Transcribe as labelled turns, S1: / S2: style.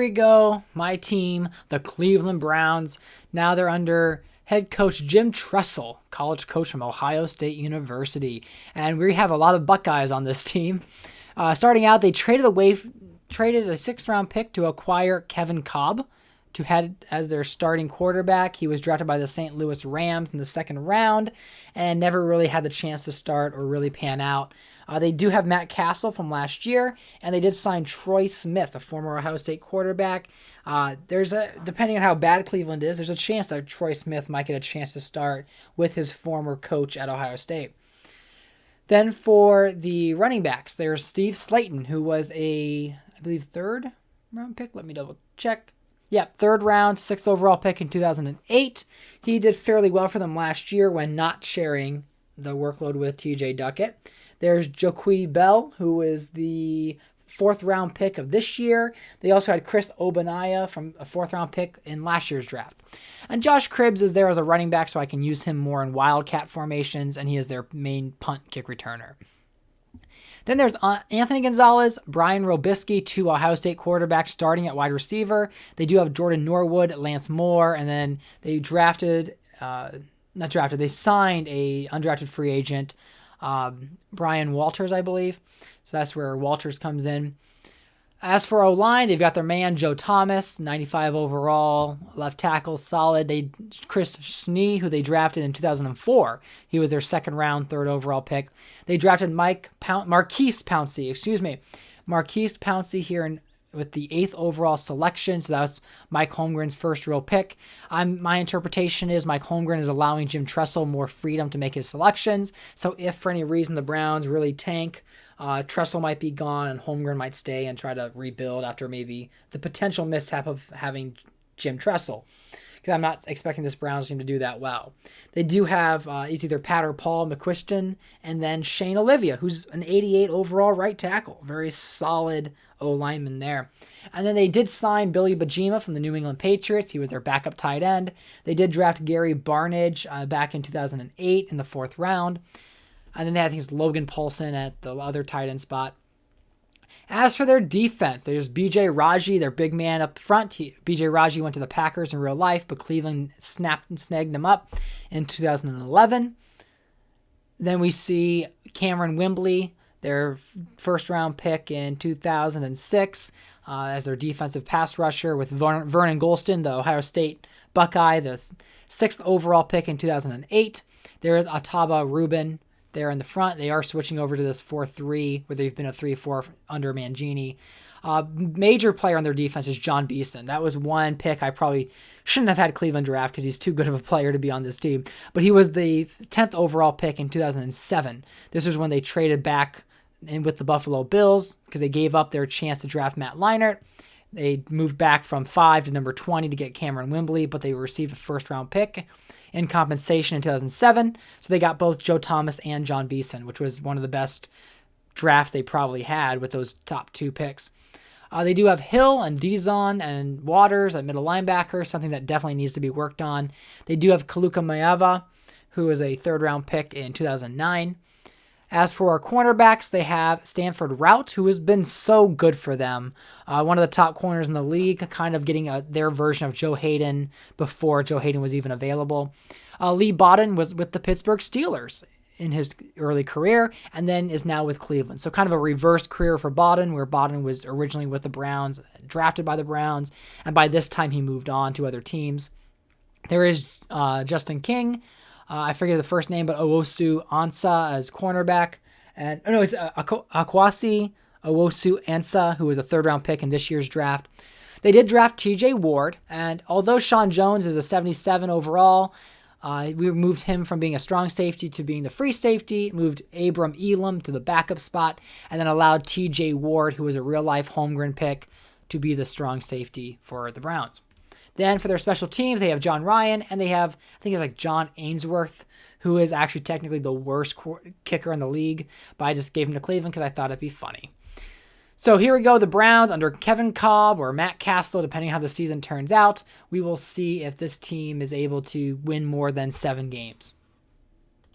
S1: we go. My team, the Cleveland Browns. Now they're under head coach Jim Tressel, college coach from Ohio State University. And we have a lot of Buckeyes on this team. Starting out, they traded a sixth-round pick to acquire Kevin Kolb to head as their starting quarterback. He was drafted by the St. Louis Rams in the second round and never really had the chance to start or really pan out. They do have Matt Castle from last year, and they did sign Troy Smith, a former Ohio State quarterback. Depending on how bad Cleveland is, there's a chance that Troy Smith might get a chance to start with his former coach at Ohio State. Then for the running backs, there's Steve Slayton, who was I believe, third round pick. Let me double check. Yeah, third round, sixth overall pick in 2008. He did fairly well for them last year when not sharing the workload with TJ Duckett. There's Joqui Bell, who is the fourth round pick of this year. They also had Chris Obanaya from a fourth round pick in last year's draft. And Josh Cribbs is there as a running back, so I can use him more in wildcat formations, and he is their main punt kick returner. Then there's Anthony Gonzalez, Brian Robisky, two Ohio State quarterbacks starting at wide receiver. They do have Jordan Norwood, Lance Moore, and then they signed a undrafted free agent, Brian Walters, I believe. So that's where Walters comes in. As for O-line, they've got their man, Joe Thomas, 95 overall, left tackle, solid. Chris Snee, who they drafted in 2004. He was their second round, third overall pick. They drafted Marquise Pouncey here with the 8th overall selection. So that was Mike Holmgren's first real pick. My interpretation is Mike Holmgren is allowing Jim Tressel more freedom to make his selections. So if for any reason the Browns really tank, Tressel might be gone and Holmgren might stay and try to rebuild after maybe the potential mishap of having Jim Tressel. Because I'm not expecting this Browns team to do that well. They do have it's either Pat or Paul McQuiston and then Shane Olivia, who's an 88 overall right tackle. Very solid O-lineman there. And then they did sign Billy Bajima from the New England Patriots. He was their backup tight end. They did draft Gary Barnidge back in 2008 in the 4th round. And then they had, I think it's Logan Paulson at the other tight end spot. As for their defense, there's B.J. Raji, their big man up front. B.J. Raji went to the Packers in real life, but Cleveland snapped and snagged him up in 2011. Then we see Cameron Wimbley, their first-round pick in 2006, as their defensive pass rusher with Vernon Golston, the Ohio State Buckeye, the 6th overall pick in 2008. There is Ataba Rubin there in the front. They are switching over to this 4-3, where they've been a 3-4 under Mangini. Major player on their defense is John Beeson. That was one pick I probably shouldn't have had Cleveland draft because he's too good of a player to be on this team. But he was the 10th overall pick in 2007. This was when they traded back in with the Buffalo Bills because they gave up their chance to draft Matt Leinart. They moved back from 5 to number 20 to get Cameron Wimbley, but they received a first-round pick in compensation in 2007. So they got both Joe Thomas and John Beeson, which was one of the best drafts they probably had with those top 2 picks. They do have Hill and Dizon and Waters at middle linebacker, something that definitely needs to be worked on. They do have Kaluka Mayava, who was a third-round pick in 2009. As for our cornerbacks, they have Stanford Routt, who has been so good for them. One of the top corners in the league, kind of getting their version of Joe Hayden before Joe Hayden was even available. Lee Bodden was with the Pittsburgh Steelers in his early career and then is now with Cleveland. So kind of a reverse career for Bodden, where Bodden was originally with the Browns, drafted by the Browns, and by this time he moved on to other teams. There is Justin King. I forget the first name, but Owosu Ansah as cornerback. It's Akwasi Owosu Ansah, who was a third-round pick in this year's draft. They did draft TJ Ward, and although Sean Jones is a 77 overall, we moved him from being a strong safety to being the free safety, moved Abram Elam to the backup spot, and then allowed TJ Ward, who was a real-life Holmgren pick, to be the strong safety for the Browns. Then for their special teams, they have John Ryan, and they have, I think it's like John Ainsworth, who is actually technically the worst kicker in the league, but I just gave him to Cleveland because I thought it'd be funny. So here we go, the Browns under Kevin Kolb or Matt Castle, depending on how the season turns out. We will see if this team is able to win more than 7 games.